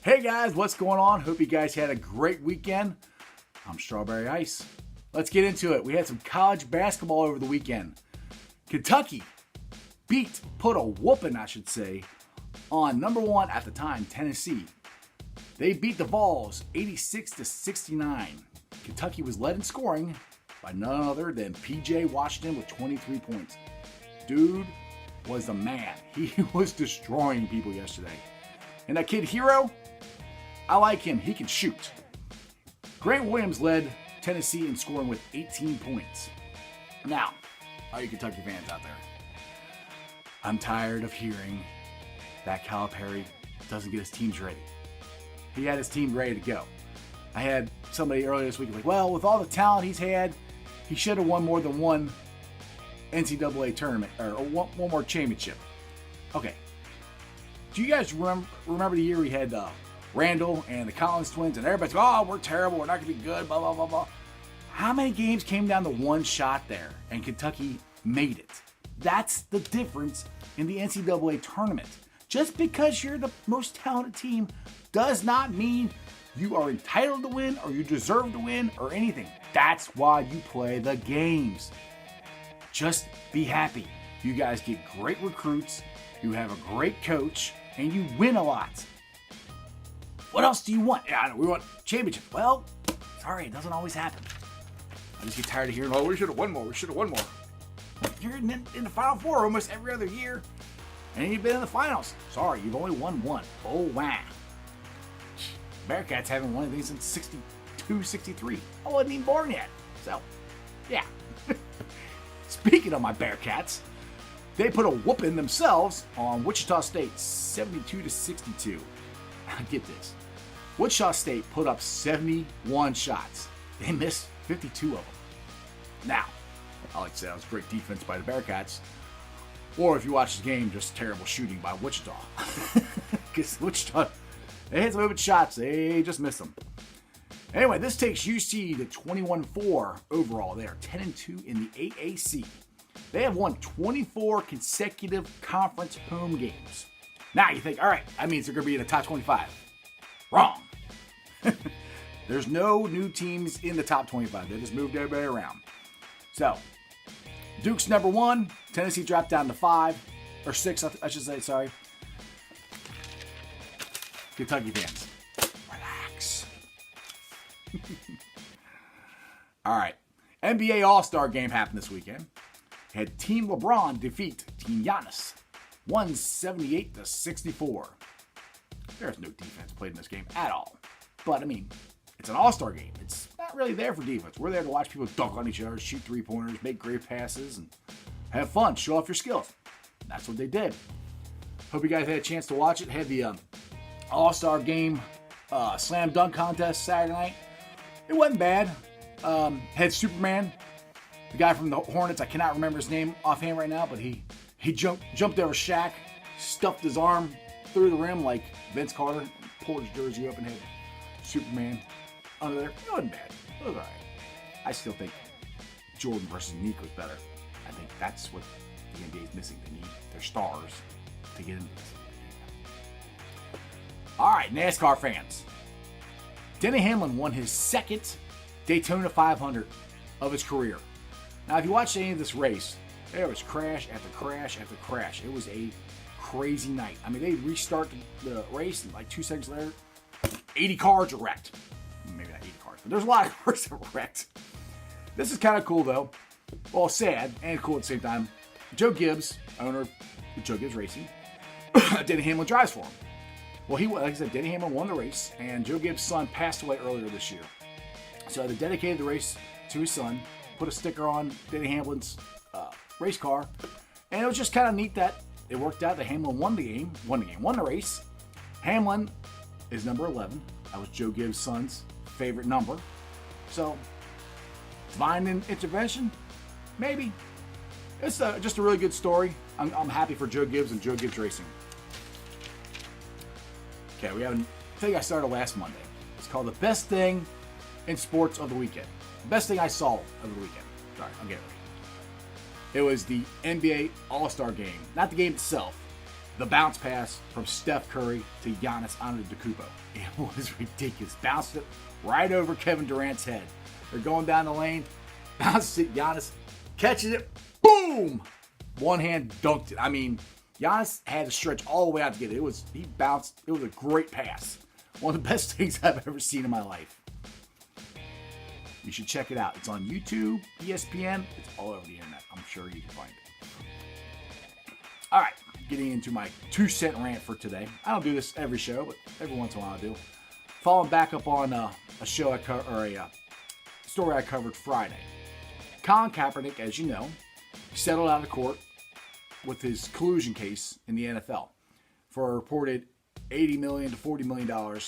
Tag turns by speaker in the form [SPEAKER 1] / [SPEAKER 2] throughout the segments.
[SPEAKER 1] Hey guys, what's going on? Hope you guys had a great weekend. I'm Strawberry Ice. Let's get into it. We had some college basketball over the weekend. Kentucky put a whooping, I should say, on number one at the time, Tennessee. They beat the Vols 86-69. Kentucky was led in scoring by none other than P.J. Washington with 23 points. Dude was the man. He was destroying people yesterday. And that kid Hero, I like him. He can shoot. Grant Williams led Tennessee in scoring with 18 points. Now, all you Kentucky fans out there, I'm tired of hearing that Calipari doesn't get his teams ready. He had his team ready to go. I had somebody earlier this week like, well, with all the talent he's had, he should have won more than one NCAA tournament or one more championship. Okay. Do you guys remember the year we had Randall and the Collins twins and everybody's like, oh, we're terrible, we're not going to be good, blah, blah, blah, blah. How many games came down to one shot there and Kentucky made it? That's the difference in the NCAA tournament. Just because you're the most talented team does not mean you are entitled to win or you deserve to win or anything. That's why you play the games. Just be happy. You guys get great recruits, you have a great coach, and you win a lot. What else do you want? Yeah, we want championship. Well, sorry, it doesn't always happen. I just get tired of hearing, oh, we should have won more. You're in the Final Four almost every other year, and you've been in the finals. Sorry, you've only won one. Oh, wow. Bearcats haven't won anything since 62, 63. I wasn't even born yet. So, yeah. Speaking of my Bearcats, they put a whooping themselves on Wichita State, 72-62. Get this. Wichita State put up 71 shots. They missed 52 of them. Now, I like to say that was great defense by the Bearcats. Or if you watch the game, just terrible shooting by Wichita. Because Wichita, they hit some open shots. They just missed them. Anyway, this takes UC to 21-4 overall. They are 10-2 in the AAC. They have won 24 consecutive conference home games. Now you think, all right, that means they're going to be in the top 25. Wrong. There's no new teams in the top 25. They just moved everybody around. So, Duke's number one. Tennessee dropped down to 5 or 6, I should say, sorry. Kentucky fans, relax. All right. NBA All-Star game happened this weekend. Had Team LeBron defeat Team Giannis 178-64. There's no defense played in this game at all. But, I mean, it's an all-star game. It's not really there for defense. We're there to watch people dunk on each other, shoot three-pointers, make great passes, and have fun, show off your skills. And that's what they did. Hope you guys had a chance to watch it. Had the all-star game slam dunk contest Saturday night. It wasn't bad. Had Superman, the guy from the Hornets. I cannot remember his name offhand right now, but he jumped over Shaq, stuffed his arm through the rim like Vince Carter, pulled his jersey up and had Superman under there. It wasn't bad. It was all right. I still think Jordan versus Nick was better. I think that's what the NBA is missing. They need their stars to get into this. All right, NASCAR fans. Denny Hamlin won his second Daytona 500 of his career. Now, if you watched any of this race, there was crash after crash after crash. It was a crazy night. I mean, they restart the race and like 2 seconds later, 80 cars are wrecked. Maybe not 80 cars, but there's a lot of cars that were wrecked. This is kind of cool, though. Well, sad and cool at the same time. Joe Gibbs, owner of Joe Gibbs Racing, Denny Hamlin drives for him. Well, like I said, Denny Hamlin won the race, and Joe Gibbs' son passed away earlier this year. So they dedicated the race to his son, put a sticker on Denny Hamlin's race car, and it was just kind of neat that it worked out that Hamlin won the race. Hamlin is number 11. That was Joe Gibbs' son's favorite number. So, divine intervention? Maybe. It's just a really good story. I'm happy for Joe Gibbs and Joe Gibbs Racing. Okay, we have a thing I started last Monday. It's called The Best Thing in Sports of the Weekend. The best thing I saw over the weekend. Sorry, I'll get it right. It was the NBA All-Star Game. Not the game itself, the bounce pass from Steph Curry to Giannis Antetokounmpo. It was ridiculous. Bounced it right over Kevin Durant's head. They're going down the lane. Bounces it. Giannis catches it. Boom! One hand dunked it. I mean, Giannis had to stretch all the way out to get it. He bounced. It was a great pass. One of the best things I've ever seen in my life. You should check it out. It's on YouTube, ESPN. It's all over the internet. I'm sure you can find it. All right, getting into my 2-cent rant for today. I don't do this every show, but every once in a while I do. Following back up on a show a story I covered Friday. Colin Kaepernick, as you know, settled out of court with his collusion case in the NFL for a reported $80 million to $40 million.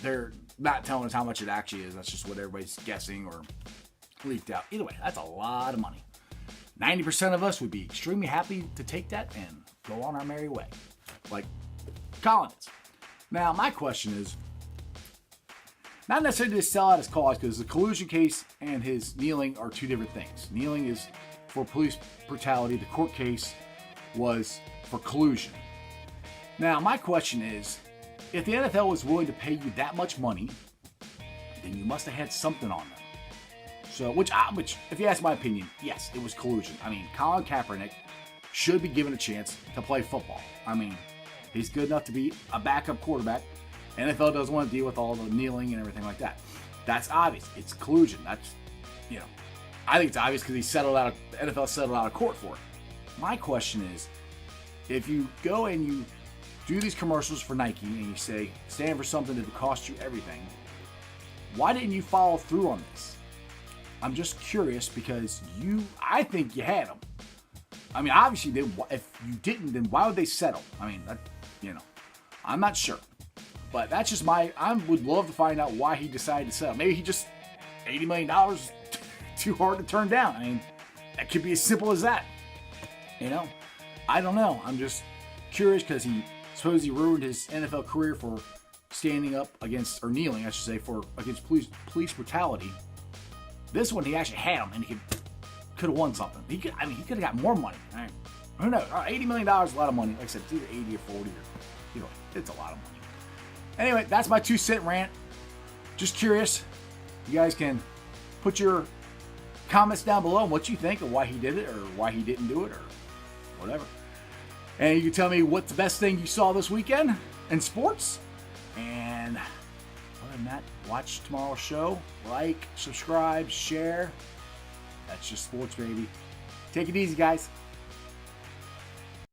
[SPEAKER 1] They're not telling us how much it actually is. That's just what everybody's guessing or leaked out. Either way, that's a lot of money. 90% of us would be extremely happy to take that and go on our merry way, like Colin is. Now, my question is, not necessarily to sell out his cause, because the collusion case and his kneeling are two different things. Kneeling is for police brutality. The court case was for collusion. Now, my question is, if the NFL was willing to pay you that much money, then you must have had something on them. So, which, if you ask my opinion, yes, it was collusion. I mean, Colin Kaepernick should be given a chance to play football. I mean, he's good enough to be a backup quarterback. NFL doesn't want to deal with all the kneeling and everything like that. That's obvious. It's collusion. That's, I think it's obvious because the NFL settled out of court for it. My question is, if you go and you do these commercials for Nike and you say, stand for something that will cost you everything, why didn't you follow through on this? I'm just curious because I think you had them. I mean, obviously, if you didn't, then why would they settle? I mean, I'm not sure. But that's just I would love to find out why he decided to settle. Maybe he just, $80 million too hard to turn down. I mean, that could be as simple as that. I don't know. I'm just curious because he ruined his NFL career for standing up against, or kneeling, I should say, against police brutality. This one, he actually had him, and he could have won something. He could have got more money. Right? Who knows? $80 million is a lot of money. Like I said, it's either 80 or 40, or it's a lot of money. Anyway, that's my 2-cent rant. Just curious. You guys can put your comments down below on what you think of why he did it, or why he didn't do it, or whatever. And you can tell me what's the best thing you saw this weekend in sports. And other than that, watch tomorrow's show. Like, subscribe, share. That's just sports, baby. Take it easy, guys.